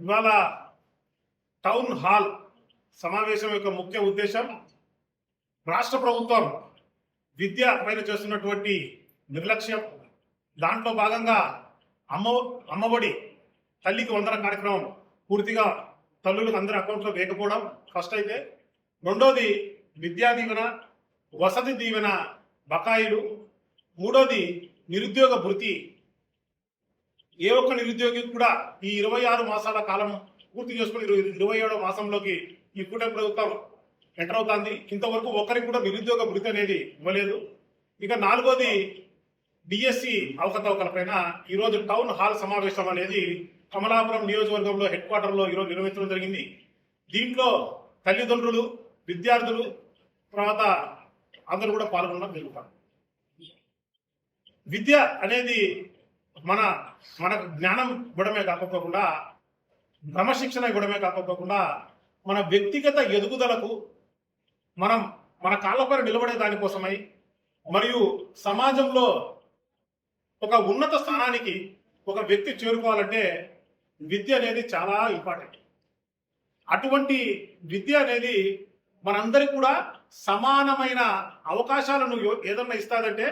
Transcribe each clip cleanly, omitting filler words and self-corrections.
ఇవాళ town hall సమావేశం యొక్క ముఖ్య ఉద్దేశం రాష్ట్ర ప్రభుత్వం విద్య పైన చేస్తున్నటువంటి నిర్లక్ష్యం, దాంట్లో భాగంగా అమ్మఒడి తల్లికి వందన కార్యక్రమం పూర్తిగా తల్లులకు అందరి అకౌంట్లో వేయకపోవడం ఫస్ట్ అయితే, రెండోది విద్యా దీవెన, వసతి దీవెన బకాయిలు, మూడోది నిరుద్యోగ భృతి. ఏ ఒక్క నిరుద్యోగి కూడా ఈ 26 మాసాల కాలం పూర్తి చేసుకుని 27వ మాసంలోకి ఈ కూటమి ప్రభుత్వం ఎంటర్ అవుతుంది. ఇంతవరకు ఒక్కరికి కూడా నిరుద్యోగ భృతి అనేది ఇవ్వలేదు. ఇక నాలుగోది డిఎస్సి అవకతవకలపైన ఈరోజు టౌన్ హాల్ సమావేశం అనేది కమలాపురం నియోజకవర్గంలో హెడ్ క్వార్టర్లో ఈరోజు నిర్వహించడం జరిగింది. దీంట్లో తల్లిదండ్రులు, విద్యార్థులు, తర్వాత అందరూ కూడా పాల్గొనడం జరుగుతారు. విద్య అనేది మన జ్ఞానం ఇవ్వడమే కాకపోకుండా, క్రమశిక్షణ ఇవ్వడమే కాకపోకుండా, మన వ్యక్తిగత ఎదుగుదలకు, మన కాళ్ళపై నిలబడే దానికోసమై, మరియు సమాజంలో ఒక ఉన్నత స్థానానికి ఒక వ్యక్తి చేరుకోవాలంటే విద్య అనేది చాలా ఇంపార్టెంట్. అటువంటి విద్య అనేది మనందరికి కూడా సమానమైన అవకాశాలను ఏదన్నా ఇస్తాదంటే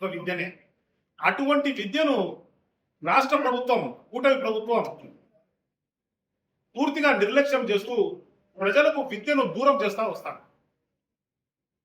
ఒక విద్యనే. అటువంటి విద్యను రాష్ట్ర ప్రభుత్వం, కూటమి ప్రభుత్వం పూర్తిగా నిర్లక్ష్యం చేస్తూ ప్రజలకు విద్యను దూరం చేస్తూ వస్తారు.